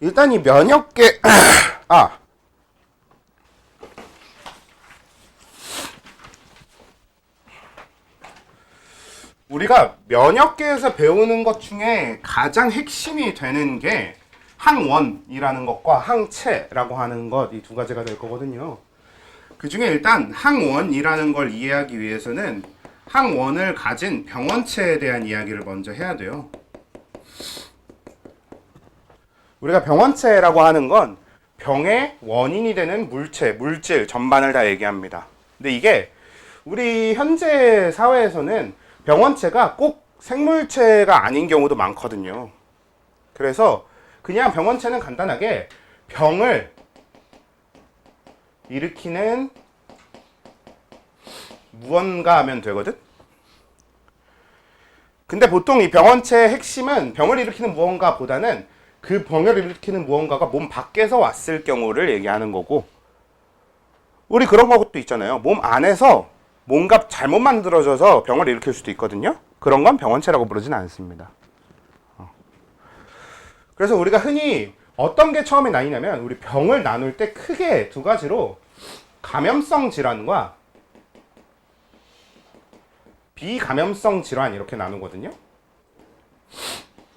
일단 이 면역계 우리가 면역계에서 배우는 것 중에 가장 핵심이 되는 게 항원이라는 것과 항체라고 하는 것, 이 두 가지가 될 거거든요. 그 중에 일단 항원이라는 걸 이해하기 위해서는 항원을 가진 병원체에 대한 이야기를 먼저 해야 돼요. 우리가 병원체라고 하는 건 병의 원인이 되는 물질 전반을 다 얘기합니다. 근데 이게 우리 현재 사회에서는 병원체가 꼭 생물체가 아닌 경우도 많거든요. 그래서 그냥 병원체는 간단하게 병을 일으키는 무언가 하면 되거든? 근데 보통 이 병원체의 핵심은 병을 일으키는 무언가 보다는 그 병을 일으키는 무언가가 몸 밖에서 왔을 경우를 얘기하는 거고, 우리 그런 것도 있잖아요. 몸 안에서 뭔가 잘못 만들어져서 병을 일으킬 수도 있거든요. 그런 건 병원체라고 부르진 않습니다. 그래서 우리가 흔히 어떤 게 처음에 나뉘냐면, 우리 병을 나눌 때 크게 두 가지로 감염성 질환과 비감염성 질환 이렇게 나누거든요.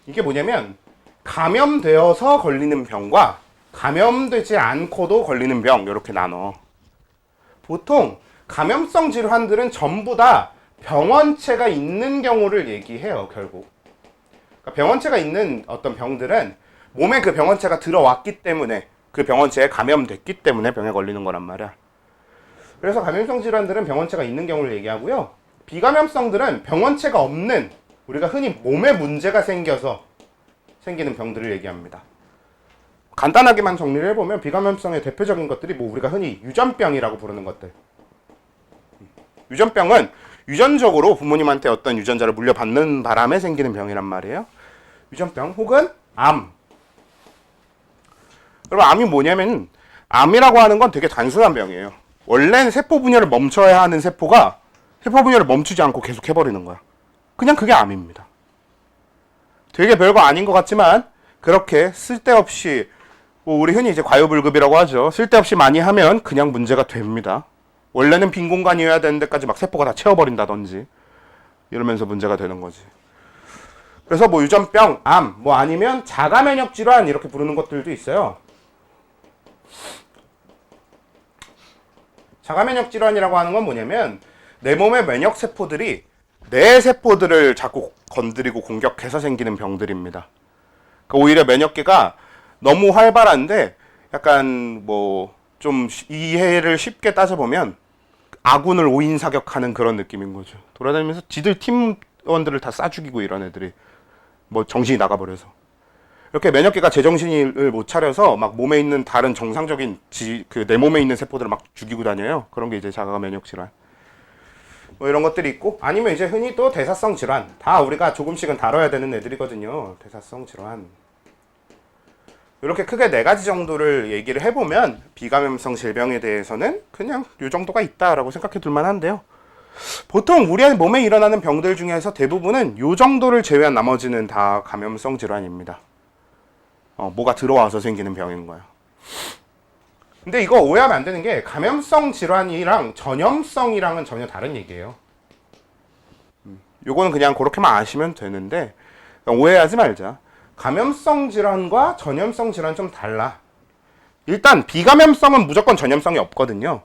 이게 뭐냐면 감염되어서 걸리는 병과 감염되지 않고도 걸리는 병 이렇게 나눠. 보통 감염성 질환들은 전부 다 병원체가 있는 경우를 얘기해요. 결국 그러니까 병원체가 있는 어떤 병들은 몸에 그 병원체가 들어왔기 때문에, 그 병원체에 감염됐기 때문에 병에 걸리는 거란 말이야. 그래서 감염성 질환들은 병원체가 있는 경우를 얘기하고요. 비감염성들은 병원체가 없는, 우리가 흔히 몸에 문제가 생겨서 생기는 병들을 얘기합니다. 간단하게만 정리를 해보면 비감염성의 대표적인 것들이 우리가 흔히 유전병이라고 부르는 것들. 유전병은 유전적으로 부모님한테 어떤 유전자를 물려받는 바람에 생기는 병이란 말이에요. 유전병 혹은 암. 여러분, 암이 뭐냐면, 암이라고 하는 건 되게 단순한 병이에요. 원래는 세포 분열을 멈춰야 하는 세포가 세포 분열을 멈추지 않고 계속 해버리는 거야. 그냥 그게 암입니다. 되게 별거 아닌 것 같지만 그렇게 쓸데없이, 우리 흔히 이제 과유불급이라고 하죠. 쓸데없이 많이 하면 그냥 문제가 됩니다. 원래는 빈 공간이어야 되는 데까지 막 세포가 다 채워버린다든지 이러면서 문제가 되는 거지. 그래서 유전병, 암, 아니면 자가면역 질환 이렇게 부르는 것들도 있어요. 자가면역 질환이라고 하는 건 뭐냐면, 내 몸의 면역 세포들이 내 세포들을 자꾸 건드리고 공격해서 생기는 병들입니다. 그러니까 오히려 면역계가 너무 활발한데 약간 좀 이해를 쉽게 따져보면 아군을 오인사격하는 그런 느낌인 거죠. 돌아다니면서 지들 팀원들을 다 쏴 죽이고 이런 애들이 정신이 나가버려서. 이렇게 면역계가 제정신을 못 차려서 막 몸에 있는 다른 정상적인 내 몸에 있는 세포들을 막 죽이고 다녀요. 그런 게 이제 자가 면역 질환. 이런 것들이 있고, 아니면 이제 흔히 또 대사성 질환. 다 우리가 조금씩은 다뤄야 되는 애들이거든요. 대사성 질환. 이렇게 크게 4가지 정도를 얘기를 해보면 비감염성 질병에 대해서는 그냥 이 정도가 있다라고 생각해 둘 만한데요. 보통 우리 몸에 일어나는 병들 중에서 대부분은 이 정도를 제외한 나머지는 다 감염성 질환입니다. 뭐가 들어와서 생기는 병인 거야. 근데 이거 오해하면 안 되는 게, 감염성 질환이랑 전염성이랑은 전혀 다른 얘기예요. 요거는 그냥 그렇게만 아시면 되는데 오해하지 말자. 감염성 질환과 전염성 질환은 좀 달라. 일단 비감염성은 무조건 전염성이 없거든요.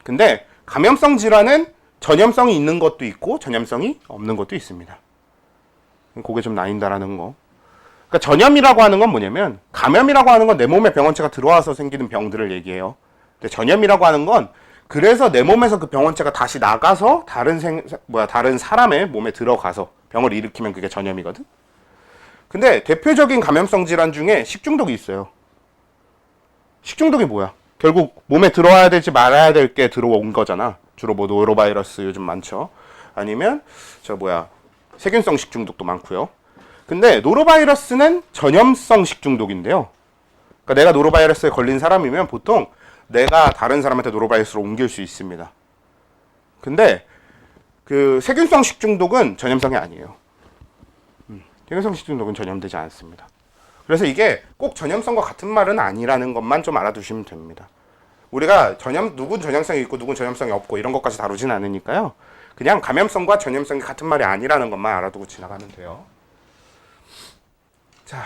근데 감염성 질환은 전염성이 있는 것도 있고 전염성이 없는 것도 있습니다. 그게 좀 나뉜다라는 거. 그러니까 전염이라고 하는 건 뭐냐면, 감염이라고 하는 건 내 몸에 병원체가 들어와서 생기는 병들을 얘기해요. 근데 전염이라고 하는 건 그래서 내 몸에서 그 병원체가 다시 나가서 다른 사람의 몸에 들어가서 병을 일으키면 그게 전염이거든. 근데 대표적인 감염성 질환 중에 식중독이 있어요. 식중독이 뭐야? 결국 몸에 들어와야 될지 말아야 될 게 들어온 거잖아. 주로 노로바이러스 요즘 많죠. 아니면 세균성 식중독도 많고요. 근데 노로바이러스는 전염성 식중독인데요. 그러니까 내가 노로바이러스에 걸린 사람이면 보통 내가 다른 사람한테 노로바이러스로 옮길 수 있습니다. 근데 그 세균성 식중독은 전염성이 아니에요. 세균성 식중독은 전염되지 않습니다. 그래서 이게 꼭 전염성과 같은 말은 아니라는 것만 좀 알아두시면 됩니다. 우리가 누군 전염성이 있고 누군 전염성이 없고 이런 것까지 다루진 않으니까요. 그냥 감염성과 전염성이 같은 말이 아니라는 것만 알아두고 지나가면 돼요. 자,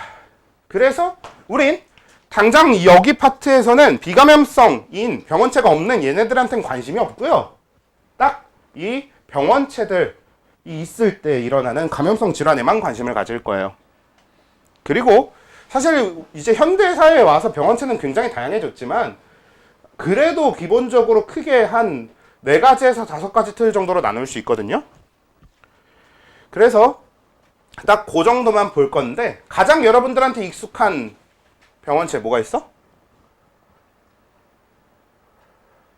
그래서 우린 당장 여기 파트에서는 비감염성인 병원체가 없는 얘네들한테는 관심이 없고요. 딱 이 병원체들이 있을 때 일어나는 감염성 질환에만 관심을 가질 거예요. 그리고 사실 이제 현대 사회에 와서 병원체는 굉장히 다양해졌지만 그래도 기본적으로 크게 한 4가지에서 5가지 틀 정도로 나눌 수 있거든요. 그래서 딱 그 정도만 볼 건데 가장 여러분들한테 익숙한 병원체 뭐가 있어?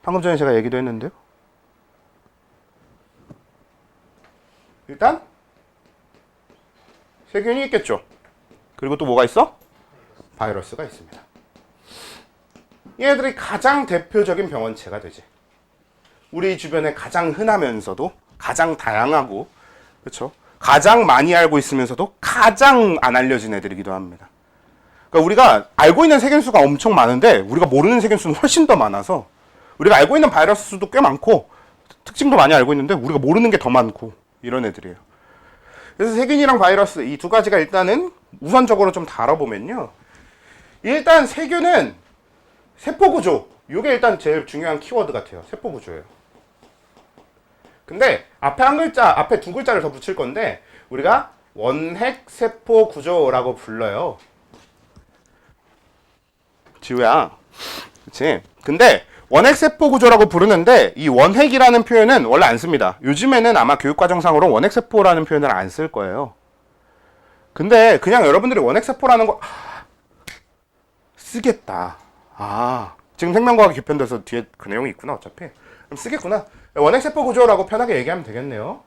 방금 전에 제가 얘기도 했는데요. 일단 세균이 있겠죠. 그리고 또 뭐가 있어? 바이러스가 있습니다. 얘네들이 가장 대표적인 병원체가 되지. 우리 주변에 가장 흔하면서도 가장 다양하고, 그렇죠? 가장 많이 알고 있으면서도 가장 안 알려진 애들이기도 합니다. 그러니까 우리가 알고 있는 세균수가 엄청 많은데 우리가 모르는 세균수는 훨씬 더 많아서 우리가 알고 있는 바이러스 수도 꽤 많고 특징도 많이 알고 있는데 우리가 모르는 게 더 많고 이런 애들이에요. 그래서 세균이랑 바이러스 이 2가지가 일단은 우선적으로 좀 다뤄보면요. 일단 세균은 세포구조. 이게 일단 제일 중요한 키워드 같아요. 세포구조예요. 근데 앞에 2글자를 더 붙일 건데 우리가 원핵세포구조라고 불러요. 지우야. 그치? 근데 원핵세포구조라고 부르는데 이 원핵이라는 표현은 원래 안 씁니다. 요즘에는 아마 교육과정상으로 원핵세포라는 표현을 안 쓸 거예요. 근데 그냥 여러분들이 원핵세포라는 거 쓰겠다. 지금 생명과학이 개편돼서 뒤에 그 내용이 있구나 어차피. 그럼 쓰겠구나. 원핵세포구조라고 편하게 얘기하면 되겠네요.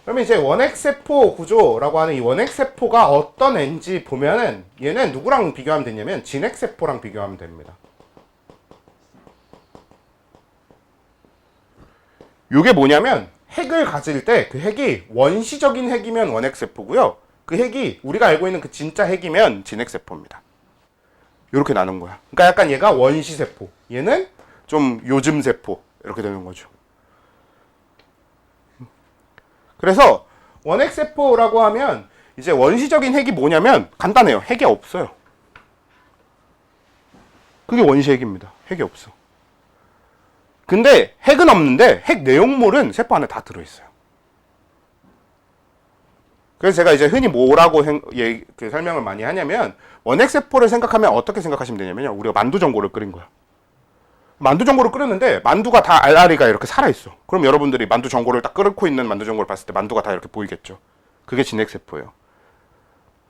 그러면 이제 원핵세포구조라고 하는 이 원핵세포가 어떤 애인지 보면은 얘는 누구랑 비교하면 되냐면 진핵세포랑 비교하면 됩니다. 요게 뭐냐면 핵을 가질 때 그 핵이 원시적인 핵이면 원핵세포고요. 그 핵이 우리가 알고 있는 그 진짜 핵이면 진핵세포입니다. 이렇게 나눈 거야. 그러니까 약간 얘가 원시세포, 얘는 좀 요즘세포 이렇게 되는 거죠. 그래서 원핵세포라고 하면 이제 원시적인 핵이 뭐냐면 간단해요. 핵이 없어요. 그게 원시핵입니다. 핵이 없어. 근데 핵은 없는데 핵 내용물은 세포 안에 다 들어있어요. 그래서 제가 이제 흔히 뭐라고 설명을 많이 하냐면 원핵세포를 생각하면 어떻게 생각하시면 되냐면요. 우리가 만두전골을 끓인 거야. 만두전골을 끓였는데 만두가 다 알알이가 이렇게 살아있어. 그럼 여러분들이 만두전골을 딱 끓고 있는 만두전골을 봤을 때 만두가 다 이렇게 보이겠죠. 그게 진핵세포예요.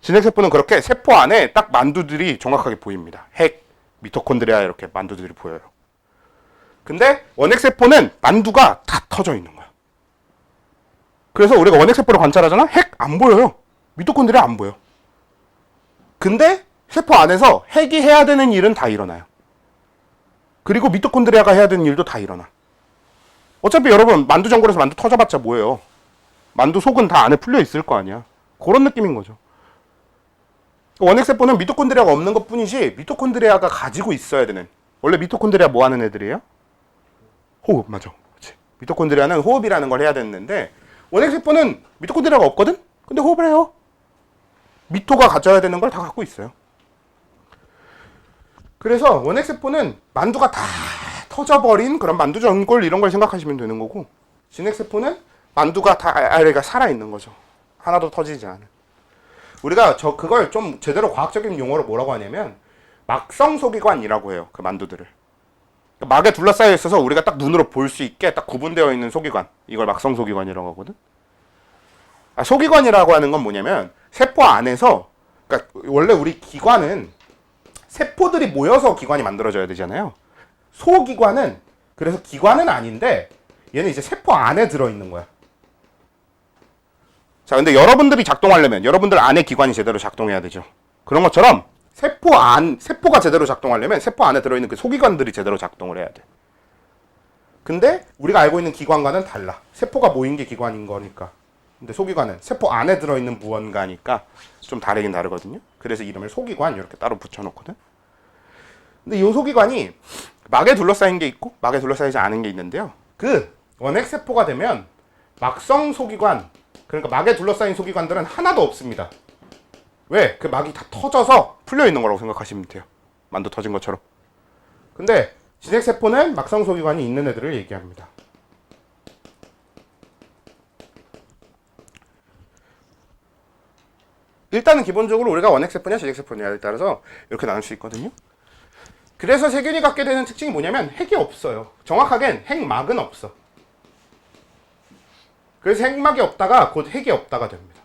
진핵세포는 그렇게 세포 안에 딱 만두들이 정확하게 보입니다. 핵, 미토콘드리아 이렇게 만두들이 보여요. 근데 원핵세포는 만두가 다 터져 있는 거야. 그래서 우리가 원핵세포를 관찰하잖아? 핵 안 보여요. 미토콘드리아 안 보여. 근데 세포 안에서 핵이 해야 되는 일은 다 일어나요. 그리고 미토콘드리아가 해야 되는 일도 다 일어나. 어차피 여러분 만두전골에서 만두 터져봤자 뭐예요? 만두 속은 다 안에 풀려 있을 거 아니야. 그런 느낌인 거죠. 원핵세포는 미토콘드리아가 없는 것 뿐이지 미토콘드리아가 가지고 있어야 되는. 원래 미토콘드리아 뭐 하는 애들이에요? 호흡, 맞아. 그치. 미토콘드리아는 호흡이라는 걸 해야 되는데 원핵세포는 미토콘드리아가 없거든? 근데 호흡을 해요. 미토가 가져야 되는 걸 다 갖고 있어요. 그래서 원핵세포는 만두가 다 터져버린 그런 만두전골 이런 걸 생각하시면 되는 거고 진핵세포는 만두가 다 알알이가 살아있는 거죠. 하나도 터지지 않은. 우리가 그걸 좀 제대로 과학적인 용어로 뭐라고 하냐면 막성소기관이라고 해요. 그 만두들을. 막에 둘러싸여 있어서 우리가 딱 눈으로 볼 수 있게 딱 구분되어 있는 소기관. 이걸 막성소기관이라고 하거든. 소기관이라고 하는 건 뭐냐면 세포 안에서 그러니까 원래 우리 기관은 세포들이 모여서 기관이 만들어져야 되잖아요. 소기관은 그래서 기관은 아닌데 얘는 이제 세포 안에 들어있는 거야. 자, 근데 여러분들이 작동하려면 여러분들 안에 기관이 제대로 작동해야 되죠. 그런 것처럼 세포가 제대로 작동하려면 세포 안에 들어있는 그 소기관들이 제대로 작동을 해야 돼. 근데 우리가 알고 있는 기관과는 달라. 세포가 모인 게 기관인 거니까. 근데 소기관은 세포 안에 들어있는 무언가니까 좀 다르긴 다르거든요. 그래서 이름을 소기관 이렇게 따로 붙여놓거든. 근데 이 소기관이 막에 둘러싸인 게 있고 막에 둘러싸이지 않은 게 있는데요. 그 원핵세포가 되면 막성 소기관, 그러니까 막에 둘러싸인 소기관들은 하나도 없습니다. 왜? 그 막이 다 터져서 풀려 있는 거라고 생각하시면 돼요. 만두 터진 것처럼. 근데 진핵세포는 막성 소기관이 있는 애들을 얘기합니다. 일단은 기본적으로 우리가 원핵세포냐 진핵세포냐에 따라서 이렇게 나눌 수 있거든요. 그래서 세균이 갖게 되는 특징이 뭐냐면 핵이 없어요. 정확하게는 핵막은 없어. 그래서 핵막이 없다가 곧 핵이 없다가 됩니다.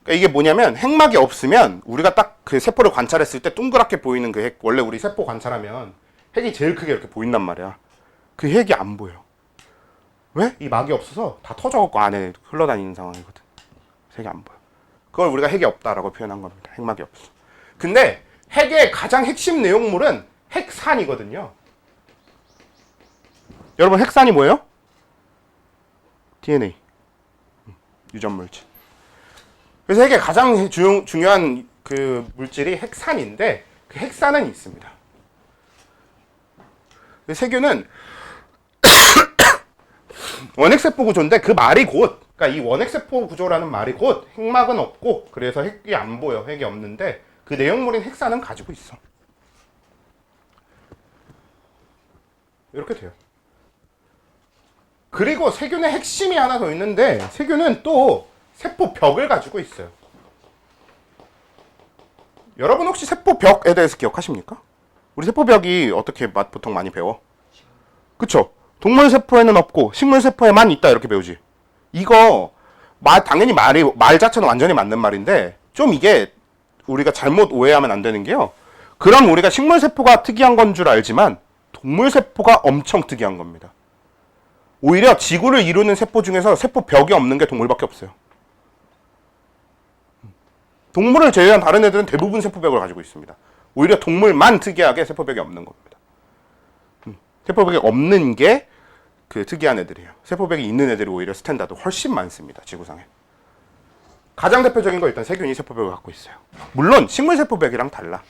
그러니까 이게 뭐냐면 핵막이 없으면 우리가 딱 그 세포를 관찰했을 때 동그랗게 보이는 그 핵, 원래 우리 세포 관찰하면 핵이 제일 크게 이렇게 보인단 말이야. 그 핵이 안 보여. 왜? 이 막이 없어서 다 터져갖고 안에 흘러다니는 상황이거든. 핵이 안 보여. 그걸 우리가 핵이 없다라고 표현한 겁니다. 핵막이 없어. 근데 핵의 가장 핵심 내용물은 핵산이거든요. 여러분 핵산이 뭐예요? DNA. 유전물질. 그래서 핵의 가장 중요한 그 물질이 핵산인데 그 핵산은 있습니다. 세균은 원핵세포 구조인데 그 말이 곧, 그러니까 이 원핵세포 구조라는 말이 곧 핵막은 없고 그래서 핵이 안 보여. 핵이 없는데 그 내용물인 핵산은 가지고 있어. 이렇게 돼요. 그리고 세균의 핵심이 하나 더 있는데 세균은 또 세포벽을 가지고 있어요. 여러분 혹시 세포벽에 대해서 기억하십니까? 우리 세포벽이 어떻게 보통 많이 배워? 그쵸? 동물세포에는 없고 식물세포에만 있다 이렇게 배우지. 이거 당연히 말 자체는 완전히 맞는 말인데 좀 이게 우리가 잘못 오해하면 안 되는 게요. 그럼 우리가 식물세포가 특이한 건 줄 알지만 동물세포가 엄청 특이한 겁니다. 오히려 지구를 이루는 세포 중에서 세포벽이 없는 게 동물밖에 없어요. 동물을 제외한 다른 애들은 대부분 세포벽을 가지고 있습니다. 오히려 동물만 특이하게 세포벽이 없는 겁니다. 세포벽이 없는 게 그 특이한 애들이에요. 세포벽이 있는 애들이 오히려 스탠다드 훨씬 많습니다. 지구상에. 가장 대표적인 거 일단 세균이 세포벽을 갖고 있어요. 물론 식물 세포벽이랑 달라.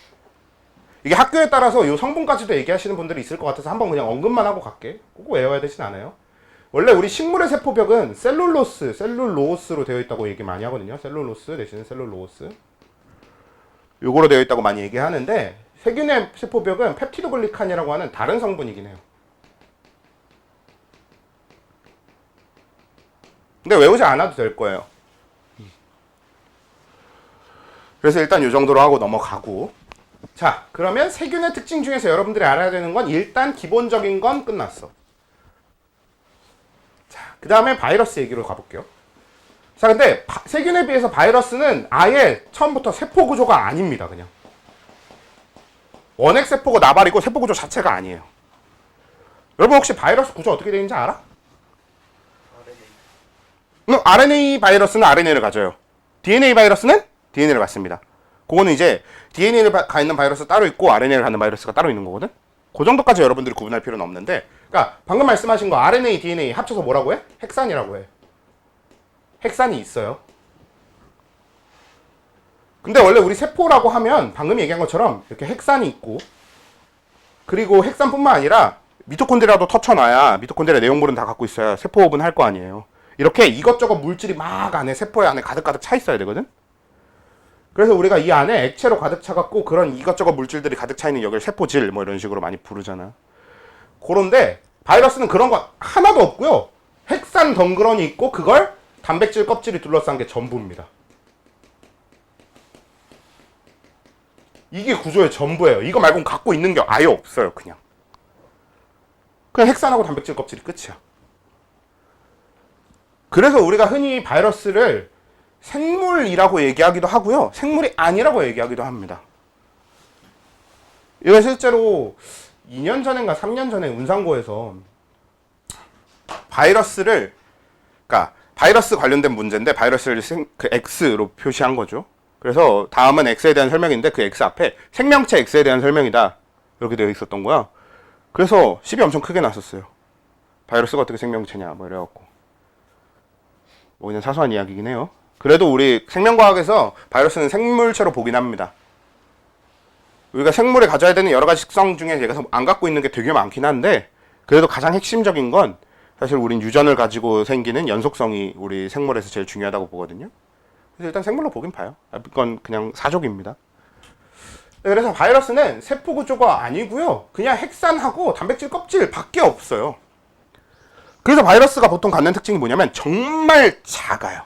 이게 학교에 따라서 이 성분까지도 얘기하시는 분들이 있을 것 같아서 한번 그냥 언급만 하고 갈게. 꼭 외워야 되진 않아요. 원래 우리 식물의 세포벽은 셀룰로스로 되어 있다고 얘기 많이 하거든요. 셀룰로스 대신에 셀룰로스. 요거로 되어 있다고 많이 얘기하는데 세균의 세포벽은 펩티도글리칸이라고 하는 다른 성분이긴 해요. 근데 외우지 않아도 될 거예요. 그래서 일단 이 정도로 하고 넘어가고. 자, 그러면 세균의 특징 중에서 여러분들이 알아야 되는 건 일단 기본적인 건 끝났어. 자, 그 다음에 바이러스 얘기로 가볼게요. 자, 근데 세균에 비해서 바이러스는 아예 처음부터 세포 구조가 아닙니다. 그냥 원핵세포가 나발이고 세포 구조 자체가 아니에요. 여러분 혹시 바이러스 구조 어떻게 되는지 알아? RNA 바이러스는 RNA를 가져요. DNA 바이러스는 DNA를 갖습니다. 그거는 이제 DNA를 가 있는 바이러스 따로 있고 RNA를 갖는 바이러스가 따로 있는 거거든. 그 정도까지 여러분들이 구분할 필요는 없는데, 그러니까 방금 말씀하신 거 RNA, DNA 합쳐서 뭐라고 해? 핵산이라고 해. 핵산이 있어요. 근데 원래 우리 세포라고 하면 방금 얘기한 것처럼 이렇게 핵산이 있고, 그리고 핵산뿐만 아니라 미토콘드리아도 터쳐놔야 미토콘드리아 내용물은 다 갖고 있어야 세포호흡은 할 거 아니에요. 이렇게 이것저것 물질이 막 안에 세포의 안에 가득가득 차 있어야 되거든. 그래서 우리가 이 안에 액체로 가득 차갖고 그런 이것저것 물질들이 가득 차 있는 여기를 세포질 뭐 이런 식으로 많이 부르잖아. 그런데 바이러스는 그런 거 하나도 없고요. 핵산 덩그러니 있고 그걸 단백질 껍질이 둘러싼 게 전부입니다. 이게 구조의 전부예요. 이거 말고는 갖고 있는 게 아예 없어요. 그냥 핵산하고 단백질 껍질이 끝이야. 그래서 우리가 흔히 바이러스를 생물이라고 얘기하기도 하고요. 생물이 아니라고 얘기하기도 합니다. 이거 실제로 2년 전인가 3년 전에 운상고에서 바이러스를, 그러니까 바이러스 관련된 문제인데 바이러스를 그 X로 표시한 거죠. 그래서 다음은 X에 대한 설명인데 그 X 앞에 생명체 X에 대한 설명이다 이렇게 되어 있었던 거야. 그래서 시비 엄청 크게 났었어요. 바이러스가 어떻게 생명체냐 뭐 이래갖고. 뭐 그냥 사소한 이야기긴 해요. 그래도 우리 생명과학에서 바이러스는 생물체로 보긴 합니다. 우리가 생물에 가져야 되는 여러 가지 특성 중에 얘가 안 갖고 있는 게 되게 많긴 한데, 그래도 가장 핵심적인 건 사실 우린 유전을 가지고 생기는 연속성이 우리 생물에서 제일 중요하다고 보거든요. 그래서 일단 생물로 보긴 봐요. 이건 그냥 사족입니다. 그래서 바이러스는 세포 구조가 아니고요. 그냥 핵산하고 단백질 껍질 밖에 없어요. 그래서 바이러스가 보통 갖는 특징이 뭐냐면 정말 작아요.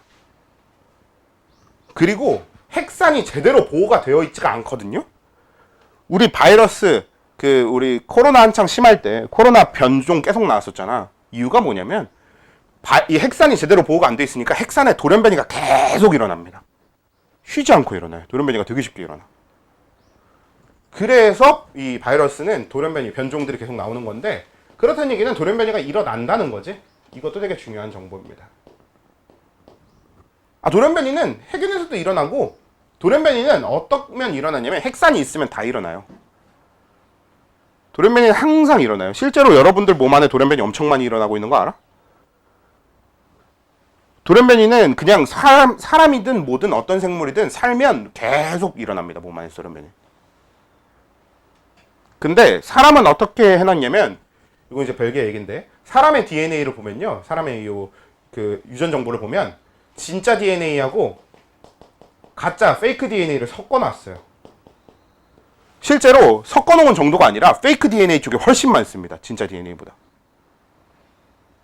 그리고 핵산이 제대로 보호가 되어 있지가 않거든요. 우리 바이러스 우리 코로나 한창 심할 때 코로나 변종 계속 나왔었잖아. 이유가 뭐냐면 이 핵산이 제대로 보호가 안 돼 있으니까 핵산에 돌연변이가 계속 일어납니다. 쉬지 않고 일어나요. 돌연변이가 되게 쉽게 일어나. 그래서 이 바이러스는 돌연변이 변종들이 계속 나오는 건데, 그렇다는 얘기는 돌연변이가 일어난다는 거지. 이것도 되게 중요한 정보입니다. 돌연변이는 핵균에서도 일어나고, 돌연변이는 어떠면 일어나냐면 핵산이 있으면 다 일어나요. 돌연변이는 항상 일어나요. 실제로 여러분들 몸 안에 돌연변이 엄청 많이 일어나고 있는 거 알아? 돌연변이는 그냥 사람이든 뭐든 어떤 생물이든 살면 계속 일어납니다. 몸 안에서 돌연변이. 근데 사람은 어떻게 해놨냐면, 이건 이제 별개 얘기인데, 사람의 DNA를 보면요, 사람의 유전 정보를 보면 진짜 DNA하고 가짜 페이크 DNA를 섞어놨어요. 실제로 섞어놓은 정도가 아니라 페이크 DNA 쪽에 훨씬 많습니다. 진짜 DNA보다.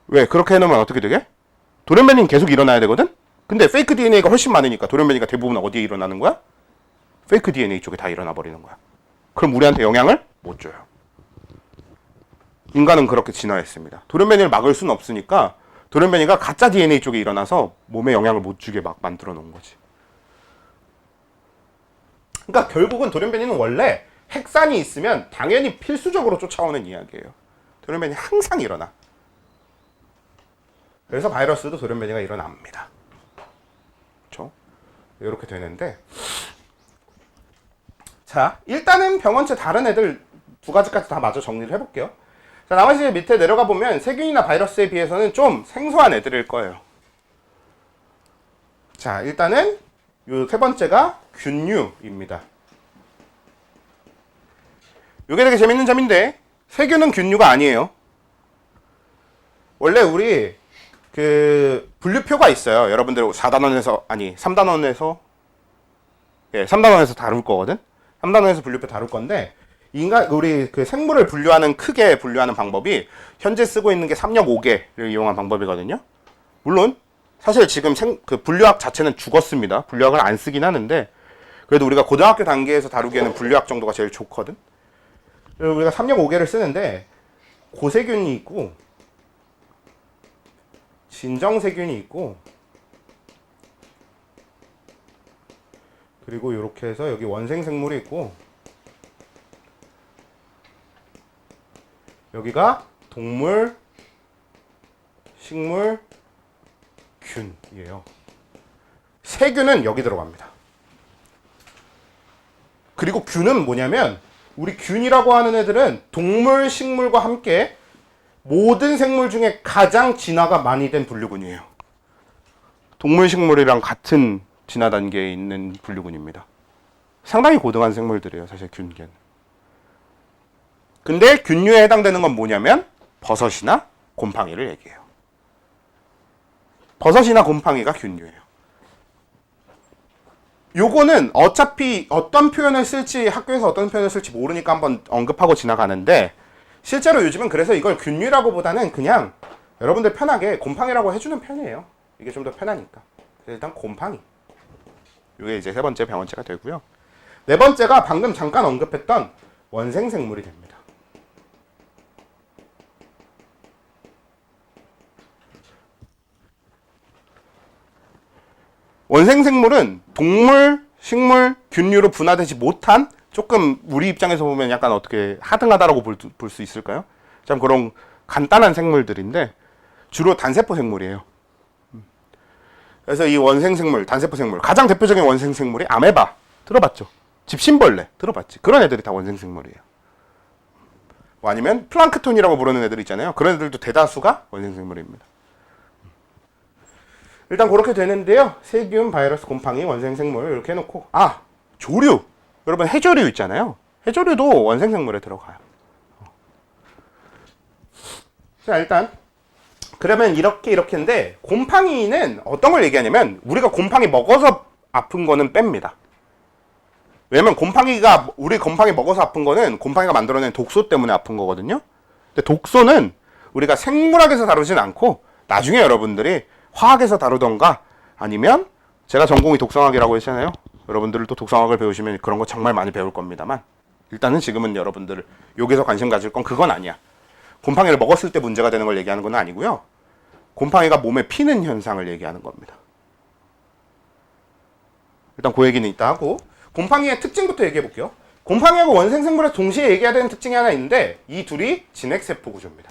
왜? 그렇게 해놓으면 어떻게 되게? 돌연변이는 계속 일어나야 되거든? 근데 페이크 DNA가 훨씬 많으니까 돌연변이가 대부분 어디에 일어나는 거야? 페이크 DNA 쪽에 다 일어나 버리는 거야. 그럼 우리한테 영향을 못 줘요. 인간은 그렇게 진화했습니다. 돌연변이를 막을 수는 없으니까 돌연변이가 가짜 DNA 쪽에 일어나서 몸에 영향을 못 주게 막 만들어 놓은 거지. 그러니까 결국은 돌연변이는 원래 핵산이 있으면 당연히 필수적으로 쫓아오는 이야기예요. 돌연변이 항상 일어나. 그래서 바이러스도 돌연변이가 일어납니다. 그렇죠? 이렇게 되는데, 자, 일단은 병원체 다른 애들 두 가지까지 다 마저 정리를 해볼게요. 자, 나머지 밑에 내려가 보면 세균이나 바이러스에 비해서는 좀 생소한 애들일 거예요. 자, 일단은 요 세 번째가 균류입니다. 요게 되게 재밌는 점인데, 세균은 균류가 아니에요. 원래 우리 분류표가 있어요. 여러분들 4단원에서, 아니 3단원에서, 3단원에서 다룰 거거든. 3단원에서 분류표 다룰 건데, 우리 생물을 크게 분류하는 방법이 현재 쓰고 있는 게 3력 5개를 이용한 방법이거든요. 물론 사실 지금 분류학 자체는 죽었습니다. 분류학을 안 쓰긴 하는데, 그래도 우리가 고등학교 단계에서 다루기에는 분류학 정도가 제일 좋거든. 그래서 우리가 3력 5개를 쓰는데, 고세균이 있고 진정세균이 있고, 그리고 이렇게 해서 여기 원생생물이 있고, 여기가 동물, 식물, 균이에요. 세균은 여기 들어갑니다. 그리고 균은 뭐냐면, 우리 균이라고 하는 애들은 동물, 식물과 함께 모든 생물 중에 가장 진화가 많이 된 분류군이에요. 동물, 식물이랑 같은 진화 단계에 있는 분류군입니다. 상당히 고등한 생물들이에요, 사실 균계는. 근데 균류에 해당되는 건 뭐냐면 버섯이나 곰팡이를 얘기해요. 버섯이나 곰팡이가 균류예요. 요거는 어차피 어떤 표현을 쓸지, 학교에서 어떤 표현을 쓸지 모르니까 한번 언급하고 지나가는데, 실제로 요즘은 그래서 이걸 균류라고 보다는 그냥 여러분들 편하게 곰팡이라고 해주는 편이에요. 이게 좀 더 편하니까. 그래서 일단 곰팡이. 이게 이제 세 번째 병원체가 되고요. 네 번째가 방금 잠깐 언급했던 원생생물이 됩니다. 원생생물은 동물, 식물, 균류로 분화되지 못한, 조금 우리 입장에서 보면 약간 어떻게 하등하다라고 볼 수 있을까요? 참 그런 간단한 생물들인데 주로 단세포 생물이에요. 그래서 이 원생생물, 단세포 생물, 가장 대표적인 원생생물이 아메바 들어봤죠? 집신벌레 들어봤지? 그런 애들이 다 원생생물이에요. 뭐 아니면 플랑크톤이라고 부르는 애들 있잖아요. 그런 애들도 대다수가 원생생물입니다. 일단 그렇게 되는데요. 세균, 바이러스, 곰팡이, 원생생물 이렇게 해놓고 조류! 여러분 해조류 있잖아요. 해조류도 원생생물에 들어가요. 자, 일단 그러면 이렇게인데 곰팡이는 어떤 걸 얘기하냐면 우리가 곰팡이 먹어서 아픈 거는 뺍니다. 왜냐면 우리 곰팡이 먹어서 아픈 거는 곰팡이가 만들어낸 독소 때문에 아픈 거거든요. 근데 독소는 우리가 생물학에서 다루진 않고 나중에 여러분들이 화학에서 다루던가 아니면 제가 전공이 독성학이라고 했잖아요. 여러분들도 독성학을 배우시면 그런 거 정말 많이 배울 겁니다만 일단은 지금은 여러분들 여기서 관심 가질 건 그건 아니야. 곰팡이를 먹었을 때 문제가 되는 걸 얘기하는 건 아니고요. 곰팡이가 몸에 피는 현상을 얘기하는 겁니다. 일단 그 얘기는 이따 하고 곰팡이의 특징부터 얘기해 볼게요. 곰팡이하고 원생생물에 동시에 얘기해야 되는 특징이 하나 있는데 이 둘이 진핵세포 구조입니다.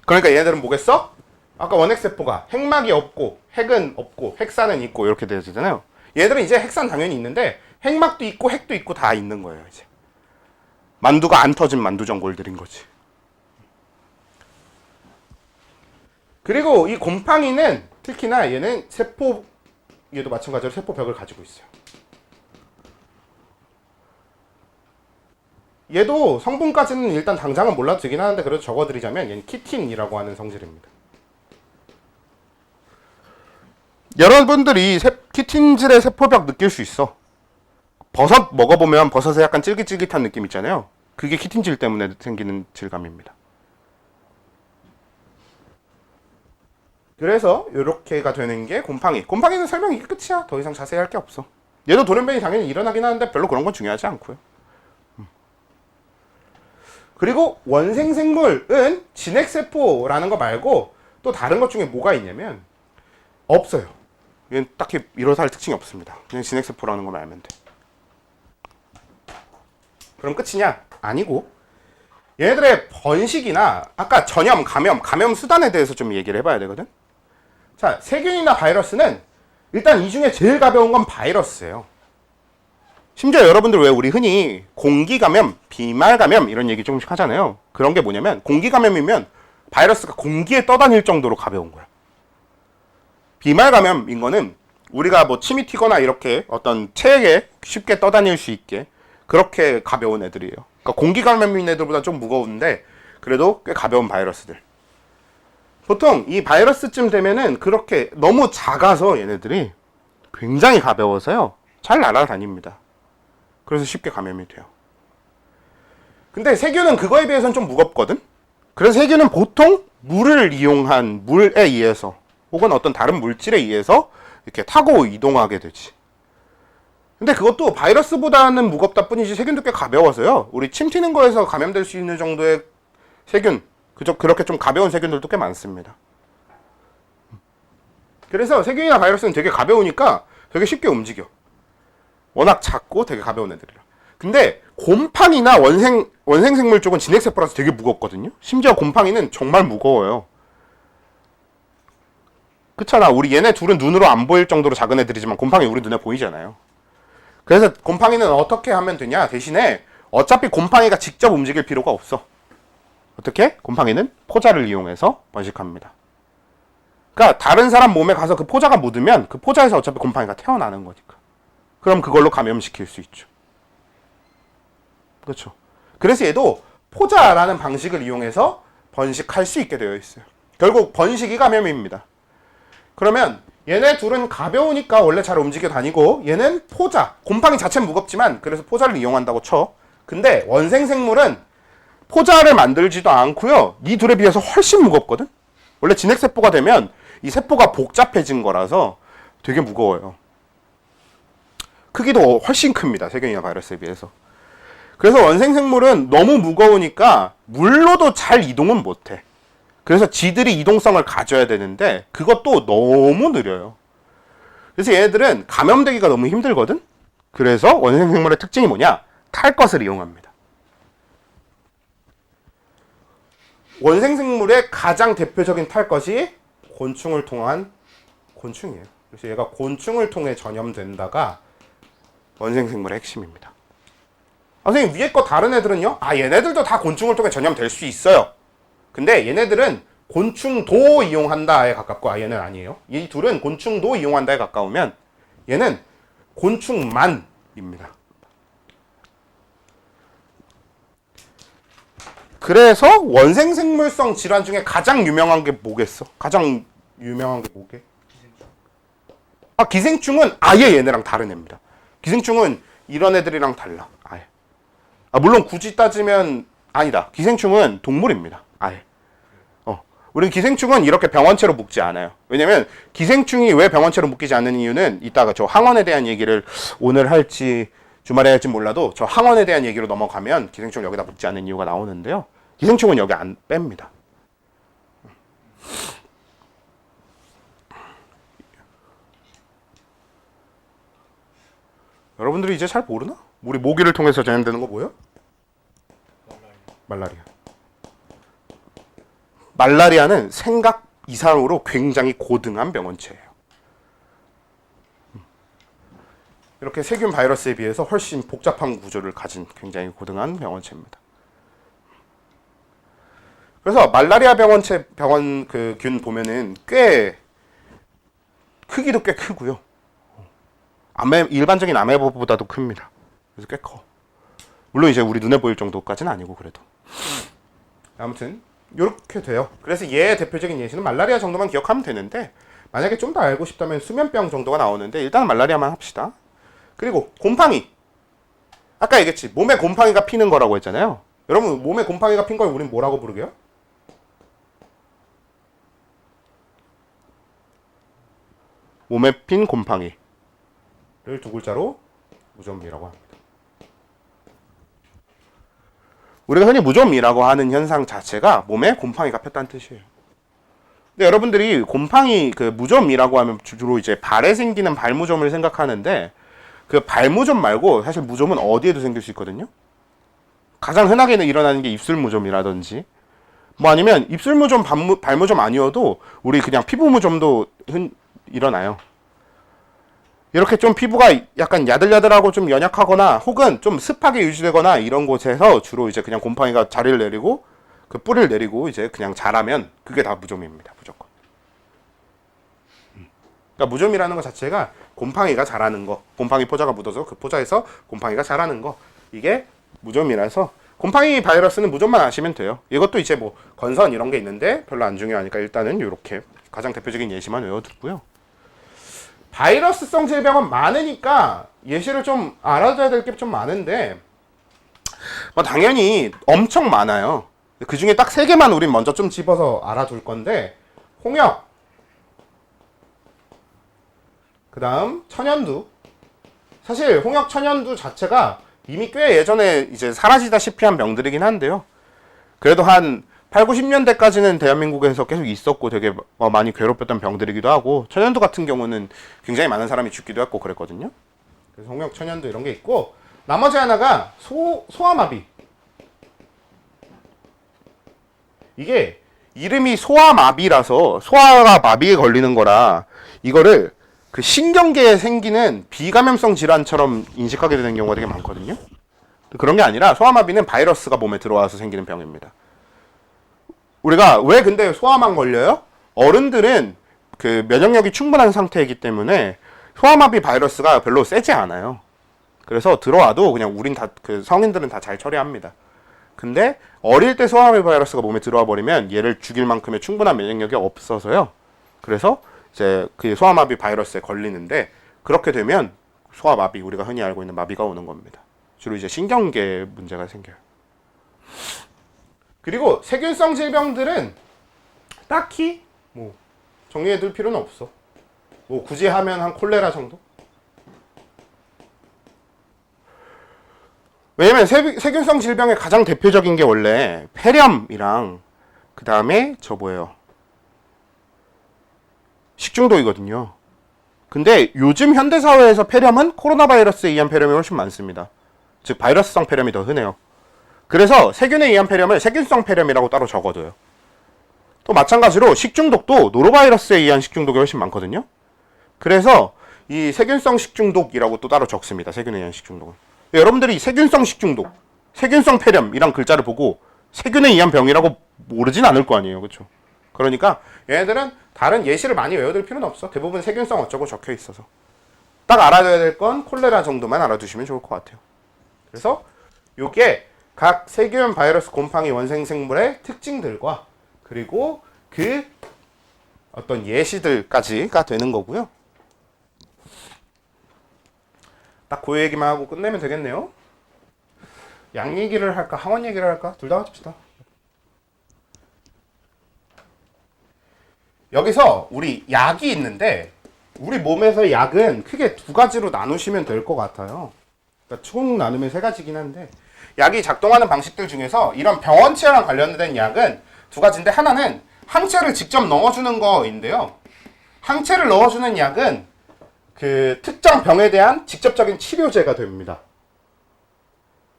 그러니까 얘네들은 뭐겠어? 아까 원핵세포가 핵막이 없고 핵은 없고 핵산은 있고 이렇게 되잖아요. 얘들은 이제 핵산 당연히 있는데 핵막도 있고 핵도 있고 다 있는 거예요. 이제 만두가 안 터진 만두전골들인 거지. 그리고 이 곰팡이는 특히나 얘는 얘도 마찬가지로 세포벽을 가지고 있어요. 얘도 성분까지는 일단 당장은 몰라도 되긴 하는데 그래도 적어드리자면 얘는 키틴이라고 하는 성질입니다. 여러분들이 키틴질의 세포벽 느낄 수 있어. 버섯 먹어보면 버섯에 약간 쫄깃쫄깃한 느낌 있잖아요. 그게 키틴질 때문에 생기는 질감입니다. 그래서 이렇게가 되는 게 곰팡이. 곰팡이는 설명이 끝이야. 더 이상 자세히 할 게 없어. 얘도 돌연변이 당연히 일어나긴 하는데 별로 그런 건 중요하지 않고요. 그리고 원생생물은 진핵세포라는 거 말고 또 다른 것 중에 뭐가 있냐면 없어요. 얘는 딱히 이로살 특징이 없습니다. 그냥 진핵세포라는 거 알면 돼. 그럼 끝이냐? 아니고 얘네들의 번식이나 아까 전염, 감염 수단에 대해서 좀 얘기를 해봐야 되거든. 자, 세균이나 바이러스는 일단 이 중에 제일 가벼운 건 바이러스예요. 심지어 여러분들 왜 우리 흔히 공기감염, 비말감염 이런 얘기 조금씩 하잖아요. 그런 게 뭐냐면 공기감염이면 바이러스가 공기에 떠다닐 정도로 가벼운 거야. 비말감염인 거는 우리가 뭐 침이 튀거나 이렇게 어떤 체액에 쉽게 떠다닐 수 있게 그렇게 가벼운 애들이에요. 그러니까 공기감염인 애들보다 좀 무거운데 그래도 꽤 가벼운 바이러스들. 보통 이 바이러스쯤 되면은 그렇게 너무 작아서 얘네들이 굉장히 가벼워서요. 잘 날아다닙니다. 그래서 쉽게 감염이 돼요. 근데 세균은 그거에 비해서는 좀 무겁거든? 그래서 세균은 보통 물에 의해서 혹은 어떤 다른 물질에 의해서 이렇게 타고 이동하게 되지. 근데 그것도 바이러스보다는 무겁다 뿐이지 세균도 꽤 가벼워서요. 우리 침 튀는 거에서 감염될 수 있는 정도의 세균, 그렇게 좀 가벼운 세균들도 꽤 많습니다. 그래서 세균이나 바이러스는 되게 가벼우니까 되게 쉽게 움직여. 워낙 작고 되게 가벼운 애들이라. 근데 곰팡이나 원생생물 쪽은 진핵세포라서 되게 무겁거든요. 심지어 곰팡이는 정말 무거워요. 그렇잖아. 우리 얘네 둘은 눈으로 안 보일 정도로 작은 애들이지만 곰팡이 우리 눈에 보이잖아요. 그래서 곰팡이는 어떻게 하면 되냐? 대신에 어차피 곰팡이가 직접 움직일 필요가 없어. 어떻게? 곰팡이는 포자를 이용해서 번식합니다. 그러니까 다른 사람 몸에 가서 그 포자가 묻으면 그 포자에서 어차피 곰팡이가 태어나는 거니까. 그럼 그걸로 감염시킬 수 있죠. 그렇죠. 그래서 얘도 포자라는 방식을 이용해서 번식할 수 있게 되어 있어요. 결국 번식이 감염입니다. 그러면 얘네 둘은 가벼우니까 원래 잘 움직여 다니고 얘는 포자, 곰팡이 자체는 무겁지만 그래서 포자를 이용한다고 쳐. 근데 원생생물은 포자를 만들지도 않고요. 이 둘에 비해서 훨씬 무겁거든. 원래 진핵세포가 되면 이 세포가 복잡해진 거라서 되게 무거워요. 크기도 훨씬 큽니다. 세균이나 바이러스에 비해서. 그래서 원생생물은 너무 무거우니까 물로도 잘 이동은 못해. 그래서 지들이 이동성을 가져야 되는데 그것도 너무 느려요. 그래서 얘네들은 감염되기가 너무 힘들거든. 그래서 원생생물의 특징이 뭐냐? 탈 것을 이용합니다. 원생생물의 가장 대표적인 탈 것이 곤충을 통한 곤충이에요. 그래서 얘가 곤충을 통해 전염된다가 원생생물의 핵심입니다. 선생님 위에 거 다른 애들은요? 얘네들도 다 곤충을 통해 전염될 수 있어요. 근데 얘네들은 곤충도 이용한다에 가깝고 얘는 아니에요. 이 둘은 곤충도 이용한다에 가까우면 얘는 곤충만입니다. 그래서 원생생물성 질환 중에 가장 유명한 게 뭐겠어? 가장 유명한 게 뭐게? 기생충은 아예 얘네랑 다른 애입니다. 기생충은 이런 애들이랑 달라. 아예. 물론 굳이 따지면 아니다. 기생충은 동물입니다. 아예. 우리 기생충은 이렇게 병원체로 묶지 않아요. 왜냐면 기생충이 왜 병원체로 묶이지 않는 이유는 이따가 저 항원에 대한 얘기를 오늘 할지 주말에 할지 몰라도 저 항원에 대한 얘기로 넘어가면 기생충을 여기다 묶지 않는 이유가 나오는데요. 기생충은 여기 안 뺍니다. 여러분들이 이제 잘 모르나? 우리 모기를 통해서 전염되는 거 뭐예요? 말라리아. 말라리아는 생각 이상으로 굉장히 고등한 병원체예요. 이렇게 세균 바이러스에 비해서 훨씬 복잡한 구조를 가진 굉장히 고등한 병원체입니다. 그래서 말라리아 병원체 병원 균 보면은 꽤 크기도 꽤 크고요. 일반적인 아메바보다도 큽니다. 그래서 꽤 커. 물론 이제 우리 눈에 보일 정도까지는 아니고 그래도. 아무튼 이렇게 돼요. 그래서 얘의 대표적인 예시는 말라리아 정도만 기억하면 되는데 만약에 좀 더 알고 싶다면 수면병 정도가 나오는데 일단 말라리아만 합시다. 그리고 곰팡이. 아까 얘기했지. 몸에 곰팡이가 피는 거라고 했잖아요. 여러분 몸에 곰팡이가 핀 걸 우린 뭐라고 부르게요? 몸에 핀 곰팡이를 두 글자로 무좀이라고 합니다. 우리가 흔히 무좀이라고 하는 현상 자체가 몸에 곰팡이가 폈다는 뜻이에요. 근데 여러분들이 곰팡이 무좀이라고 하면 주로 이제 발에 생기는 발무좀을 생각하는데 그 발무좀 말고 사실 무좀은 어디에도 생길 수 있거든요. 가장 흔하게 일어나는 게 입술 무좀이라든지 아니면 입술 무좀, 발무좀 아니어도 우리 그냥 피부 무좀도 일어나요. 이렇게 좀 피부가 약간 야들야들하고 좀 연약하거나 혹은 좀 습하게 유지되거나 이런 곳에서 주로 이제 그냥 곰팡이가 자리를 내리고 그 뿔을 내리고 이제 그냥 자라면 그게 다 무좀입니다. 무조건. 그러니까 무좀이라는 것 자체가 곰팡이가 자라는 거, 곰팡이 포자가 묻어서 그 포자에서 곰팡이가 자라는 거, 이게 무좀이라서 곰팡이 바이러스는 무좀만 아시면 돼요. 이것도 이제 건선 이런 게 있는데 별로 안 중요하니까 일단은 이렇게 가장 대표적인 예시만 외워두고요. 바이러스성 질병은 많으니까 예시를 좀 알아둬야 될 게 좀 많은데 당연히 엄청 많아요. 그 중에 딱 3개만 우린 먼저 좀 집어서 알아둘 건데 홍역, 그 다음 천연두. 사실 홍역, 천연두 자체가 이미 꽤 예전에 이제 사라지다시피 한 병들이긴 한데요. 그래도 한 8, 90년대까지는 대한민국에서 계속 있었고 되게 많이 괴롭혔던 병들이기도 하고 천연두 같은 경우는 굉장히 많은 사람이 죽기도 했고 그랬거든요. 그래서 홍역, 천연두 이런 게 있고 나머지 하나가 소아마비. 이게 이름이 소아마비라서 소아가 마비에 걸리는 거라 이거를 그 신경계에 생기는 비감염성 질환처럼 인식하게 되는 경우가 되게 많거든요. 그런 게 아니라 소아마비는 바이러스가 몸에 들어와서 생기는 병입니다. 우리가 왜 근데 소아만 걸려요? 어른들은 그 면역력이 충분한 상태이기 때문에 소아마비 바이러스가 별로 세지 않아요. 그래서 들어와도 그냥 우린 그 성인들은 다 잘 처리합니다. 근데 어릴 때 소아마비 바이러스가 몸에 들어와 버리면 얘를 죽일 만큼의 충분한 면역력이 없어서요. 그래서 이제 그 소아마비 바이러스에 걸리는데 그렇게 되면 소아마비, 우리가 흔히 알고 있는 마비가 오는 겁니다. 주로 이제 신경계 문제가 생겨요. 그리고 세균성 질병들은 딱히 정리해둘 필요는 없어. 굳이 하면 한 콜레라 정도? 왜냐면 세균성 질병의 가장 대표적인 게 원래 폐렴이랑 그 다음에 식중독이거든요. 근데 요즘 현대사회에서 폐렴은 코로나 바이러스에 의한 폐렴이 훨씬 많습니다. 즉 바이러스성 폐렴이 더 흔해요. 그래서 세균에 의한 폐렴을 세균성 폐렴이라고 따로 적어둬요. 또 마찬가지로 식중독도 노로바이러스에 의한 식중독이 훨씬 많거든요. 그래서 이 세균성 식중독이라고 또 따로 적습니다. 세균에 의한 식중독은. 여러분들이 세균성 식중독, 세균성 폐렴이란 글자를 보고 세균에 의한 병이라고 모르진 않을 거 아니에요. 그렇죠? 그러니까 얘네들은 다른 예시를 많이 외워둘 필요는 없어. 대부분 세균성 어쩌고 적혀 있어서. 딱 알아둬야 될 건 콜레라 정도만 알아두시면 좋을 것 같아요. 그래서 요게 각 세균, 바이러스, 곰팡이, 원생생물의 특징들과 그리고 그 어떤 예시들까지가 되는 거고요. 딱 그 얘기만 하고 끝내면 되겠네요. 양 얘기를 할까, 항원 얘기를 할까? 둘 다 합시다. 여기서 우리 약이 있는데 우리 몸에서 약은 크게 두 가지로 나누시면 될 것 같아요. 그러니까 총 나누면 세 가지긴 한데 약이 작동하는 방식들 중에서 이런 병원체랑 관련된 약은 두 가지인데 하나는 항체를 직접 넣어주는 거인데요. 항체를 넣어주는 약은 그 특정 병에 대한 직접적인 치료제가 됩니다.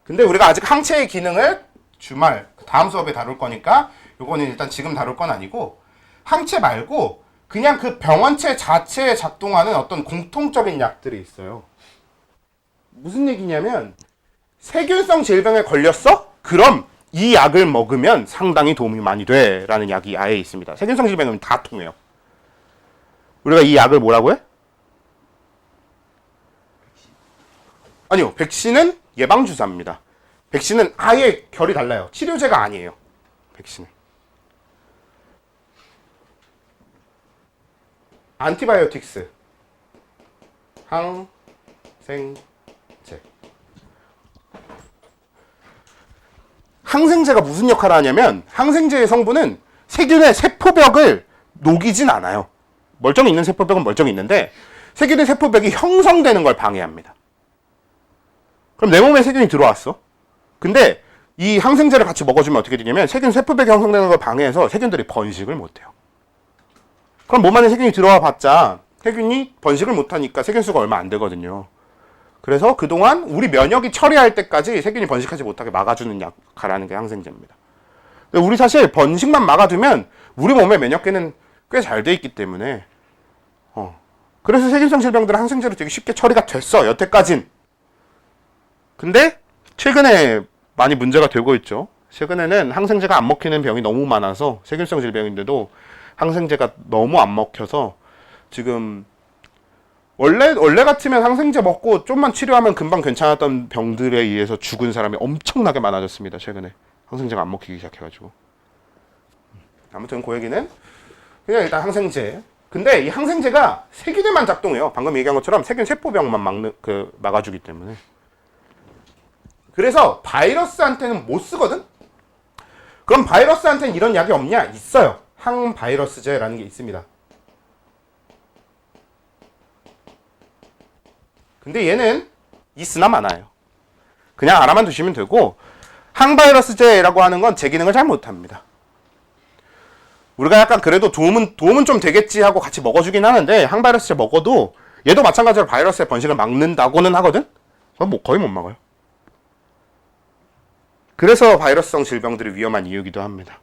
근데 우리가 아직 항체의 기능을 주말 다음 수업에 다룰 거니까 요거는 일단 지금 다룰 건 아니고 항체 말고 그냥 그 병원체 자체에 작동하는 어떤 공통적인 약들이 있어요. 무슨 얘기냐면 세균성 질병에 걸렸어? 그럼 이 약을 먹으면 상당히 도움이 많이 돼 라는 약이 아예 있습니다. 세균성 질병은 다 통해요. 우리가 이 약을 뭐라고 해? 아니요. 백신은 예방주사입니다. 백신은 아예 결이 달라요. 치료제가 아니에요. 백신은. 안티바이오틱스. 항생제. 항생제가 무슨 역할을 하냐면 항생제의 성분은 세균의 세포벽을 녹이진 않아요. 멀쩡히 있는 세포벽은 멀쩡히 있는데 세균의 세포벽이 형성되는 걸 방해합니다. 그럼 내 몸에 세균이 들어왔어. 근데 이 항생제를 같이 먹어주면 어떻게 되냐면 세균 세포벽이 형성되는 걸 방해해서 세균들이 번식을 못해요. 그럼 몸 안에 세균이 들어와 봤자 세균이 번식을 못하니까 세균수가 얼마 안 되거든요. 그래서 그동안 우리 면역이 처리할 때까지 세균이 번식하지 못하게 막아주는 역할을 게 항생제입니다. 근데 우리 사실 번식만 막아두면 우리 몸의 면역계는 꽤 잘 돼 있기 때문에 그래서 세균성 질병들은 항생제로 되게 쉽게 처리가 됐어. 여태까진. 근데 최근에 많이 문제가 되고 있죠. 최근에는 항생제가 안 먹히는 병이 너무 많아서 세균성 질병인데도 항생제가 너무 안 먹혀서 지금 원래 같으면 항생제 먹고 좀만 치료하면 금방 괜찮았던 병들에 의해서 죽은 사람이 엄청나게 많아졌습니다. 최근에 항생제가 안 먹히기 시작해가지고. 아무튼 그 얘기는 그냥 일단 항생제. 근데 이 항생제가 세균에만 작동해요. 방금 얘기한 것처럼 세균 세포병만 막아주기 때문에. 그래서 바이러스한테는 못 쓰거든? 그럼 바이러스한테는 이런 약이 없냐? 있어요. 항바이러스제라는 게 있습니다. 근데 얘는 있으나 마나요. 그냥 알아만 두시면 되고 항바이러스제라고 하는 건 제 기능을 잘 못합니다. 우리가 약간 그래도 도움은 좀 되겠지 하고 같이 먹어주긴 하는데 항바이러스제 먹어도 얘도 마찬가지로 바이러스의 번식을 막는다고는 하거든? 거의 못 막아요. 그래서 바이러스성 질병들이 위험한 이유이기도 합니다.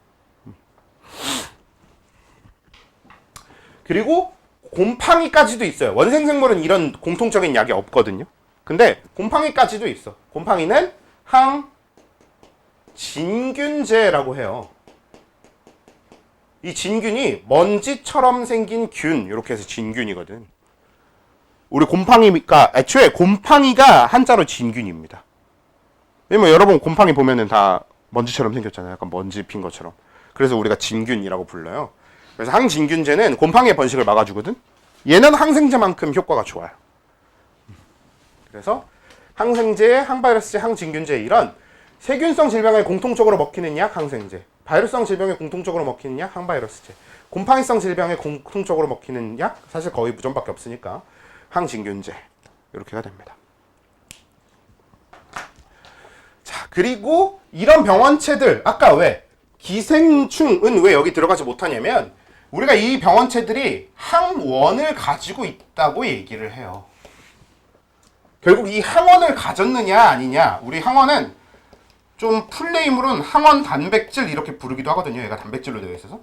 그리고 곰팡이까지도 있어요. 원생생물은 이런 공통적인 약이 없거든요. 근데 곰팡이까지도 있어. 곰팡이는 항진균제라고 해요. 이 진균이 먼지처럼 생긴 균, 이렇게 해서 진균이거든. 우리 곰팡이가 애초에 곰팡이가 한자로 진균입니다. 왜냐면 여러분 곰팡이 보면은 다 먼지처럼 생겼잖아요. 약간 먼지 핀 것처럼. 그래서 우리가 진균이라고 불러요. 그래서 항진균제는 곰팡이의 번식을 막아주거든. 얘는 항생제만큼 효과가 좋아요. 그래서 항생제, 항바이러스제, 항진균제 이런 세균성 질병에 공통적으로 먹히는 약 항생제, 바이러스성 질병에 공통적으로 먹히는 약 항바이러스제, 곰팡이성 질병에 공통적으로 먹히는 약 사실 거의 무전밖에 없으니까 항진균제 이렇게가 됩니다. 자, 그리고 이런 병원체들 아까 왜 기생충은 왜 여기 들어가지 못하냐면 우리가 이 병원체들이 항원을 가지고 있다고 얘기를 해요. 결국 이 항원을 가졌느냐 아니냐. 우리 항원은 좀 풀네임으로는 항원 단백질 이렇게 부르기도 하거든요. 얘가 단백질로 되어 있어서.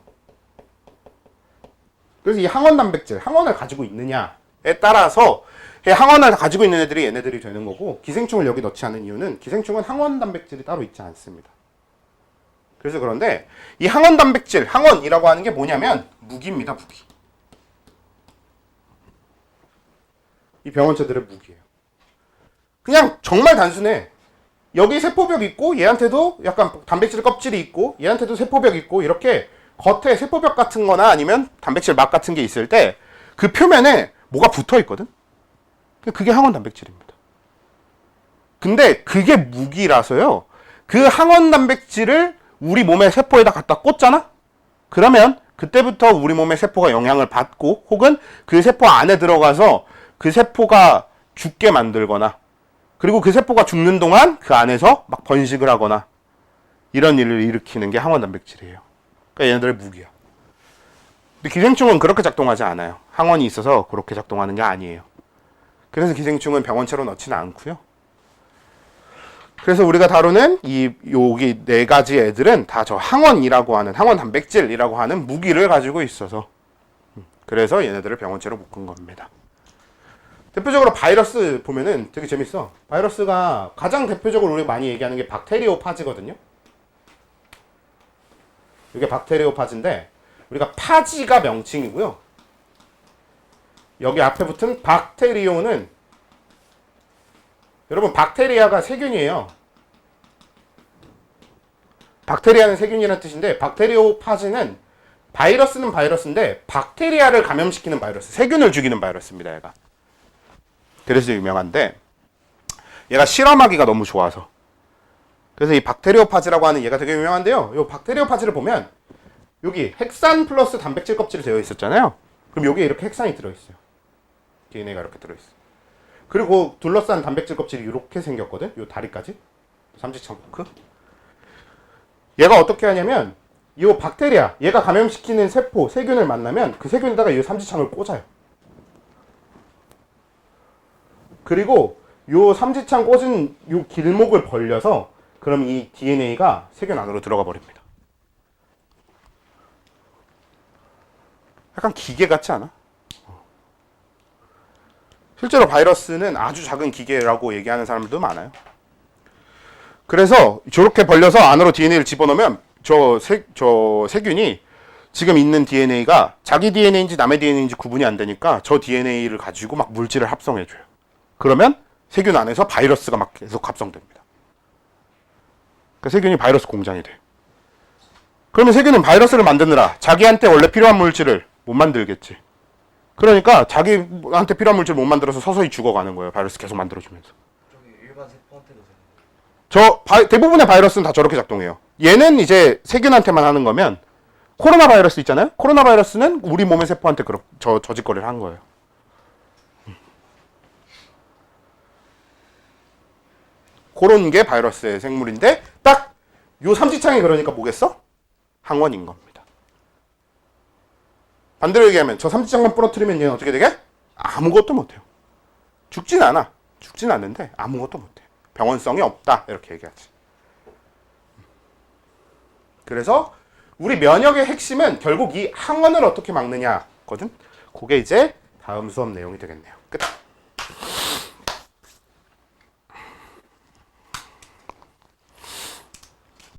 그래서 이 항원 단백질, 항원을 가지고 있느냐 따라서 항원을 가지고 있는 애들이 얘네들이 되는 거고, 기생충을 여기 넣지 않은 이유는 기생충은 항원 단백질이 따로 있지 않습니다. 그래서 그런데 이 항원 단백질, 항원이라고 하는 게 뭐냐면 무기입니다. 무기. 이 병원체들의 무기예요. 그냥 정말 단순해. 여기 세포벽 있고 얘한테도 약간 단백질 껍질이 있고 얘한테도 세포벽 있고, 이렇게 겉에 세포벽 같은 거나 아니면 단백질 막 같은 게 있을 때 그 표면에 뭐가 붙어 있거든. 그게 항원 단백질입니다. 근데 그게 무기라서요. 그 항원 단백질을 우리 몸의 세포에다 갖다 꽂잖아? 그러면 그때부터 우리 몸의 세포가 영향을 받고, 혹은 그 세포 안에 들어가서 그 세포가 죽게 만들거나, 그리고 그 세포가 죽는 동안 그 안에서 막 번식을 하거나, 이런 일을 일으키는 게 항원 단백질이에요. 그러니까 얘네들의 무기야. 근데 기생충은 그렇게 작동하지 않아요. 항원이 있어서 그렇게 작동하는 게 아니에요. 그래서 기생충은 병원체로 넣지는 않고요. 그래서 우리가 다루는 여기 네 가지 애들은 다 저 항원이라고 하는, 항원 단백질이라고 하는 무기를 가지고 있어서, 그래서 얘네들을 병원체로 묶은 겁니다. 대표적으로 바이러스 보면은 되게 재밌어. 바이러스가 가장 대표적으로 우리가 많이 얘기하는 게 박테리오파지거든요. 이게 박테리오파지인데, 우리가 파지가 명칭이고요. 여기 앞에 붙은 박테리오는, 여러분 박테리아가 세균이에요. 박테리아는 세균이라는 뜻인데, 박테리오파지는 바이러스는 바이러스인데 박테리아를 감염시키는 바이러스, 세균을 죽이는 바이러스입니다. 얘가. 그래서 유명한데, 얘가 실험하기가 너무 좋아서. 그래서 이 박테리오파지라고 하는 얘가 되게 유명한데요. 이 박테리오파지를 보면 여기 핵산 플러스 단백질 껍질이 되어 있었잖아요. 그럼 여기에 이렇게 핵산이 들어있어요. DNA가 이렇게 들어있어요. 그리고 둘러싼 단백질 껍질이 이렇게 생겼거든. 요 다리까지. 삼지창 포크. 얘가 어떻게 하냐면, 이 박테리아, 얘가 감염시키는 세포, 세균을 만나면 그 세균에다가 이 삼지창을 꽂아요. 그리고 요 삼지창 꽂은 요 길목을 벌려서, 그럼 이 DNA가 세균 안으로 들어가 버립니다. 약간 기계 같지 않아? 실제로 바이러스는 아주 작은 기계라고 얘기하는 사람들도 많아요. 그래서 저렇게 벌려서 안으로 DNA를 집어넣으면 저 세균이 지금 있는 DNA가 자기 DNA인지 남의 DNA인지 구분이 안 되니까 저 DNA를 가지고 막 물질을 합성해줘요. 그러면 세균 안에서 바이러스가 막 계속 합성됩니다. 그러니까 세균이 바이러스 공장이 돼요. 그러면 세균은 바이러스를 만드느라 자기한테 원래 필요한 물질을 못 만들겠지. 그러니까 자기한테 필요한 물질 못 만들어서 서서히 죽어가는 거예요. 바이러스 계속 만들어주면서. 저기 일반 세포한테도 되는 대부분의 바이러스는 다 저렇게 작동해요. 얘는 이제 세균한테만 하는 거면, 코로나 바이러스 있잖아요. 코로나 바이러스는 우리 몸의 세포한테 저 짓거리를 한 거예요. 그런 게 바이러스의 생물인데, 딱 요 삼지창이 그러니까 뭐겠어? 항원인 겁니다. 반대로 얘기하면 저 삼지창만 부러뜨리면 얘는 어떻게 되게? 아무것도 못해요. 죽진 않아. 죽진 않는데 아무것도 못해요. 병원성이 없다, 이렇게 얘기하지. 그래서 우리 면역의 핵심은 결국 이 항원을 어떻게 막느냐거든. 그게 이제 다음 수업 내용이 되겠네요. 끝.